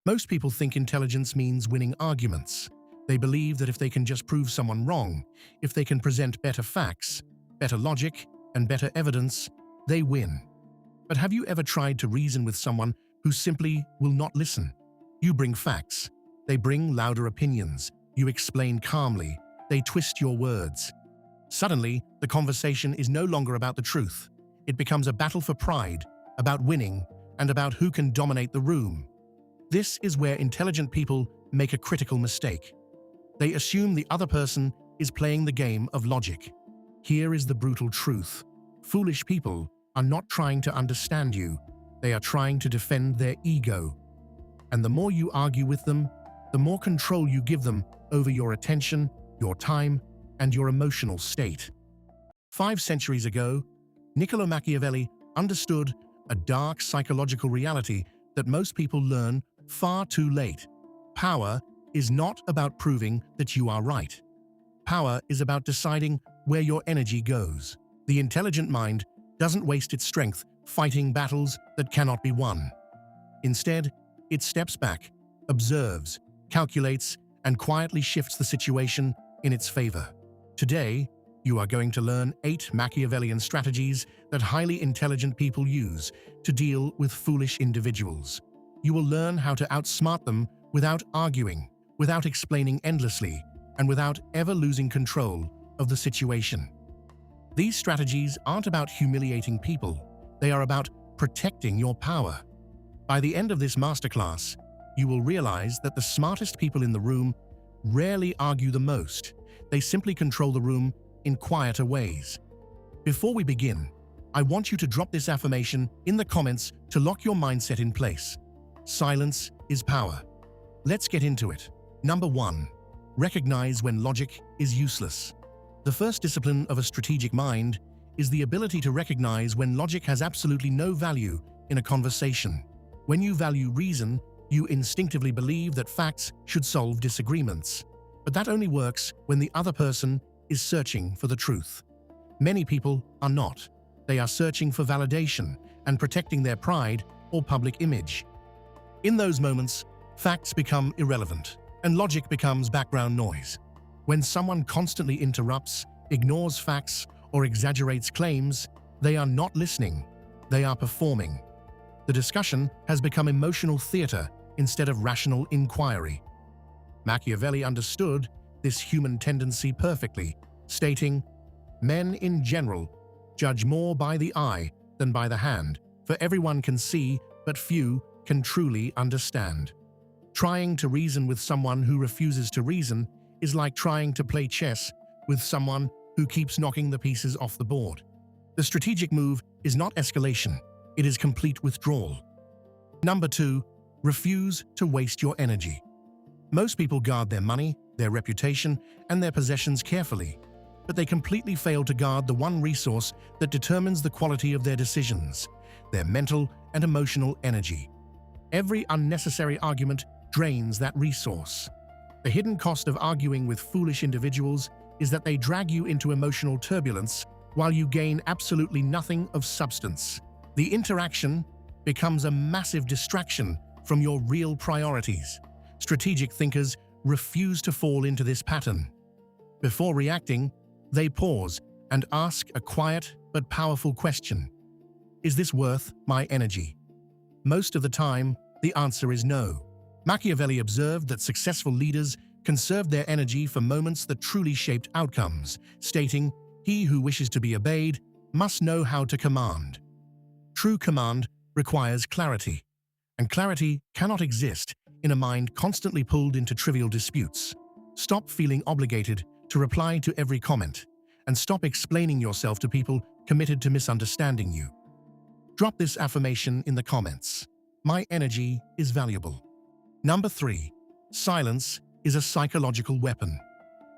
Most people think intelligence means winning arguments. They believe that if they can just prove someone wrong, if they can present better facts, better logic, and better evidence, they win. But have you ever tried to reason with someone who simply will not listen? You bring facts. They bring louder opinions. You explain calmly. They twist your words. Suddenly, the conversation is no longer about the truth. It becomes a battle for pride, about winning, and about who can dominate the room. This is where intelligent people make a critical mistake. They assume the other person is playing the game of logic. Here is the brutal truth. Foolish people are not trying to understand you. They are trying to defend their ego. And the more you argue with them, the more control you give them over your attention, your time, and your emotional state. 5 centuries ago, Niccolo Machiavelli understood a dark psychological reality that most people learn far too late. Power is not about proving that you are right. Power is about deciding where your energy goes. The intelligent mind doesn't waste its strength fighting battles that cannot be won. Instead, it steps back, observes, calculates, and quietly shifts the situation in its favor. Today, you are going to learn 8 Machiavellian strategies that highly intelligent people use to deal with foolish individuals. You will learn how to outsmart them without arguing, without explaining endlessly, and without ever losing control of the situation. These strategies aren't about humiliating people. They are about protecting your power. By the end of this masterclass, you will realize that the smartest people in the room rarely argue the most. They simply control the room in quieter ways. Before we begin, I want you to drop this affirmation in the comments to lock your mindset in place. Silence is power. Let's get into it. Number 1. Recognize when logic is useless. The first discipline of a strategic mind is the ability to recognize when logic has absolutely no value in a conversation. When you value reason, you instinctively believe that facts should solve disagreements. But that only works when the other person is searching for the truth. Many people are not. They are searching for validation and protecting their pride or public image. In those moments, facts become irrelevant, and logic becomes background noise. When someone constantly interrupts, ignores facts, or exaggerates claims, they are not listening, they are performing. The discussion has become emotional theater instead of rational inquiry. Machiavelli understood this human tendency perfectly, stating, "Men in general judge more by the eye than by the hand, for everyone can see, but few can truly understand." Trying to reason with someone who refuses to reason is like trying to play chess with someone who keeps knocking the pieces off the board. The strategic move is not escalation, it is complete withdrawal. Number 2, refuse to waste your energy. Most people guard their money, their reputation, and their possessions carefully, but they completely fail to guard the one resource that determines the quality of their decisions, their mental and emotional energy. Every unnecessary argument drains that resource. The hidden cost of arguing with foolish individuals is that they drag you into emotional turbulence while you gain absolutely nothing of substance. The interaction becomes a massive distraction from your real priorities. Strategic thinkers refuse to fall into this pattern. Before reacting, they pause and ask a quiet but powerful question. Is this worth my energy? Most of the time, the answer is no. Machiavelli observed that successful leaders conserved their energy for moments that truly shaped outcomes, stating, "He who wishes to be obeyed must know how to command." True command requires clarity, and clarity cannot exist in a mind constantly pulled into trivial disputes. Stop feeling obligated to reply to every comment, and stop explaining yourself to people committed to misunderstanding you. Drop this affirmation in the comments. My energy is valuable. Number 3. Silence is a psychological weapon.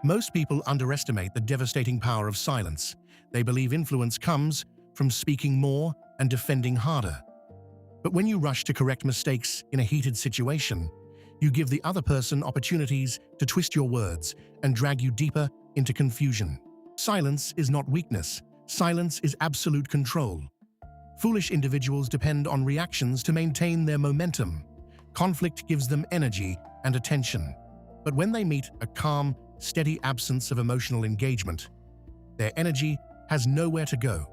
Most people underestimate the devastating power of silence. They believe influence comes from speaking more and defending harder. But when you rush to correct mistakes in a heated situation, you give the other person opportunities to twist your words and drag you deeper into confusion. Silence is not weakness. Silence is absolute control. Foolish individuals depend on reactions to maintain their momentum. Conflict gives them energy and attention. But when they meet a calm, steady absence of emotional engagement, their energy has nowhere to go.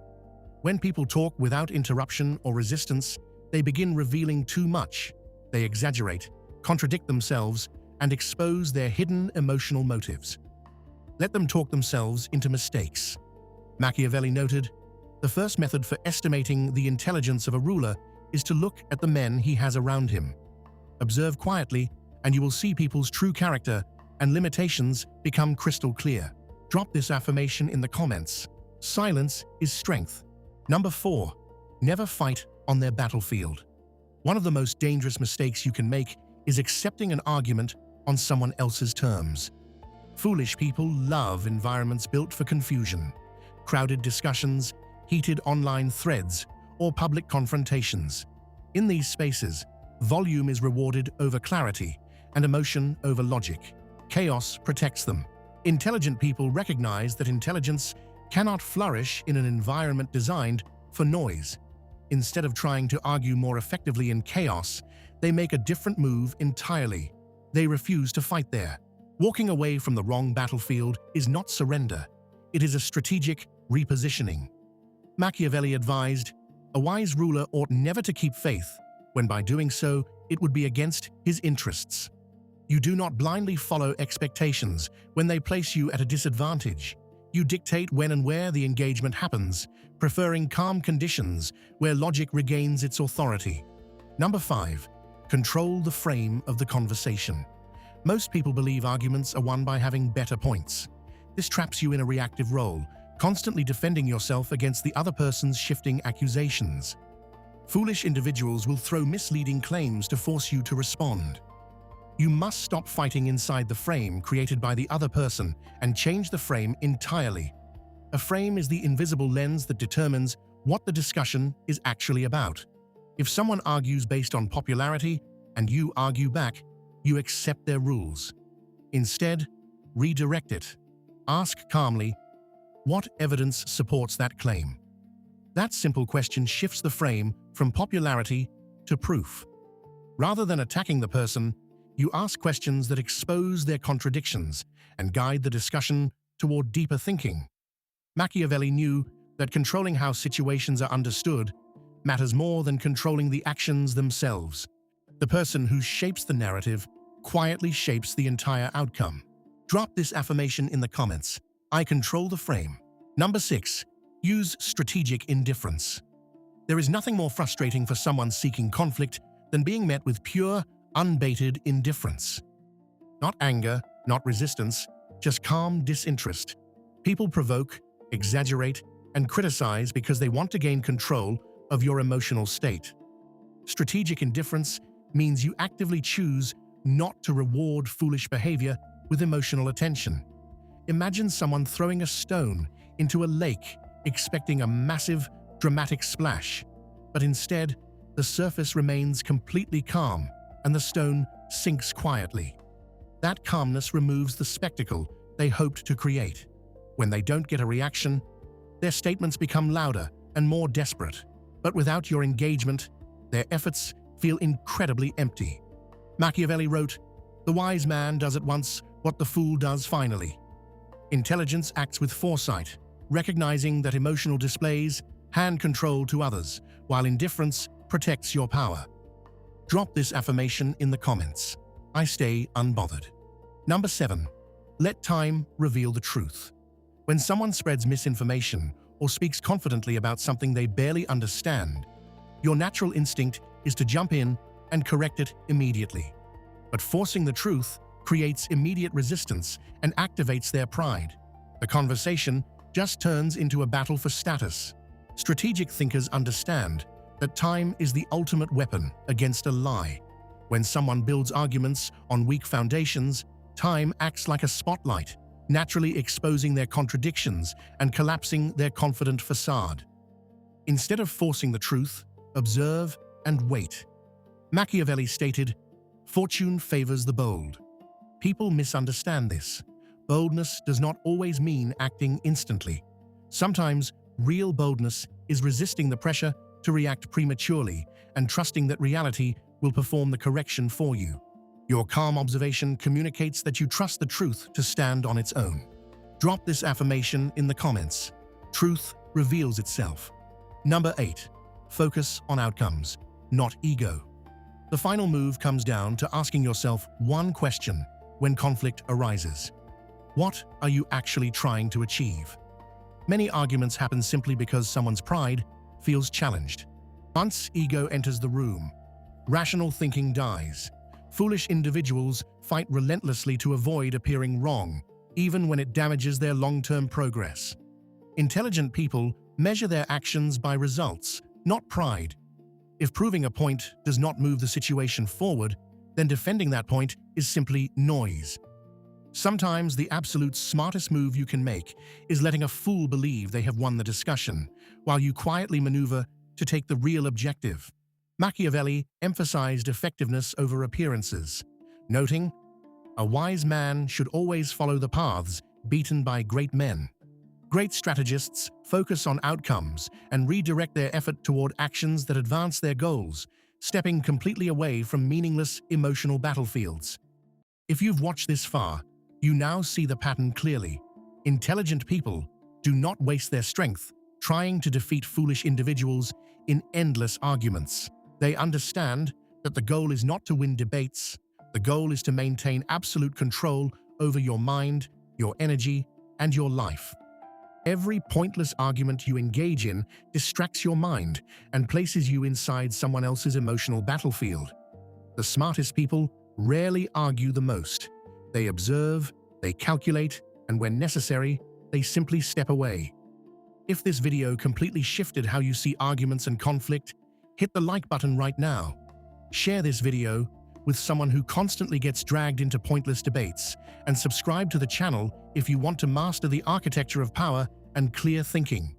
When people talk without interruption or resistance, they begin revealing too much. They exaggerate, contradict themselves, and expose their hidden emotional motives. Let them talk themselves into mistakes. Machiavelli noted, "The first method for estimating the intelligence of a ruler is to look at the men he has around him. Observe quietly, and you will see people's true character and limitations become crystal clear." Drop this affirmation in the comments. Silence is strength. Number 4. Never fight on their battlefield. One of the most dangerous mistakes you can make is accepting an argument on someone else's terms. Foolish people love environments built for confusion, crowded discussions, heated online threads, or public confrontations. In these spaces, volume is rewarded over clarity and emotion over logic. Chaos protects them. Intelligent people recognize that intelligence cannot flourish in an environment designed for noise. Instead of trying to argue more effectively in chaos, they make a different move entirely. They refuse to fight there. Walking away from the wrong battlefield is not surrender. It is a strategic repositioning. Machiavelli advised, "A wise ruler ought never to keep faith, when by doing so, it would be against his interests." You do not blindly follow expectations when they place you at a disadvantage. You dictate when and where the engagement happens, preferring calm conditions where logic regains its authority. Number 5. Control the frame of the conversation. Most people believe arguments are won by having better points. This traps you in a reactive role, constantly defending yourself against the other person's shifting accusations. Foolish individuals will throw misleading claims to force you to respond. You must stop fighting inside the frame created by the other person and change the frame entirely. A frame is the invisible lens that determines what the discussion is actually about. If someone argues based on popularity and you argue back, you accept their rules. Instead, redirect it. Ask calmly, "What evidence supports that claim?" That simple question shifts the frame from popularity to proof. Rather than attacking the person, you ask questions that expose their contradictions and guide the discussion toward deeper thinking. Machiavelli knew that controlling how situations are understood matters more than controlling the actions themselves. The person who shapes the narrative quietly shapes the entire outcome. Drop this affirmation in the comments. I control the frame. Number 6. Use strategic indifference. There is nothing more frustrating for someone seeking conflict than being met with pure, unbaited indifference. Not anger, not resistance, just calm disinterest. People provoke, exaggerate, and criticize because they want to gain control of your emotional state. Strategic indifference means you actively choose not to reward foolish behavior with emotional attention. Imagine someone throwing a stone into a lake expecting a massive, dramatic splash, but instead, the surface remains completely calm and the stone sinks quietly. That calmness removes the spectacle they hoped to create. When they don't get a reaction, their statements become louder and more desperate. But without your engagement, their efforts feel incredibly empty. Machiavelli wrote, "The wise man does at once what the fool does finally." Intelligence acts with foresight, recognizing that emotional displays hand control to others, while indifference protects your power. Drop this affirmation in the comments. I stay unbothered. Number 7. Let time reveal the truth. When someone spreads misinformation or speaks confidently about something they barely understand, your natural instinct is to jump in and correct it immediately. But forcing the truth creates immediate resistance and activates their pride. The conversation just turns into a battle for status. Strategic thinkers understand that time is the ultimate weapon against a lie. When someone builds arguments on weak foundations, time acts like a spotlight, naturally exposing their contradictions and collapsing their confident facade. Instead of forcing the truth, observe and wait. Machiavelli stated, "Fortune favors the bold." People misunderstand this. Boldness does not always mean acting instantly. Sometimes, real boldness is resisting the pressure to react prematurely and trusting that reality will perform the correction for you. Your calm observation communicates that you trust the truth to stand on its own. Drop this affirmation in the comments. Truth reveals itself. Number 8. Focus on outcomes, not ego. The final move comes down to asking yourself one question when conflict arises. What are you actually trying to achieve? Many arguments happen simply because someone's pride feels challenged. Once ego enters the room, rational thinking dies. Foolish individuals fight relentlessly to avoid appearing wrong, even when it damages their long-term progress. Intelligent people measure their actions by results, not pride. If proving a point does not move the situation forward, then defending that point is simply noise. Sometimes the absolute smartest move you can make is letting a fool believe they have won the discussion, while you quietly maneuver to take the real objective. Machiavelli emphasized effectiveness over appearances, noting, "A wise man should always follow the paths beaten by great men." Great strategists focus on outcomes and redirect their effort toward actions that advance their goals, stepping completely away from meaningless emotional battlefields. If you've watched this far, you now see the pattern clearly. Intelligent people do not waste their strength trying to defeat foolish individuals in endless arguments. They understand that the goal is not to win debates. The goal is to maintain absolute control over your mind, your energy, and your life. Every pointless argument you engage in distracts your mind and places you inside someone else's emotional battlefield. The smartest people rarely argue the most. They observe, they calculate, and when necessary, they simply step away. If this video completely shifted how you see arguments and conflict, hit the like button right now. Share this video with someone who constantly gets dragged into pointless debates, and subscribe to the channel if you want to master the architecture of power and clear thinking.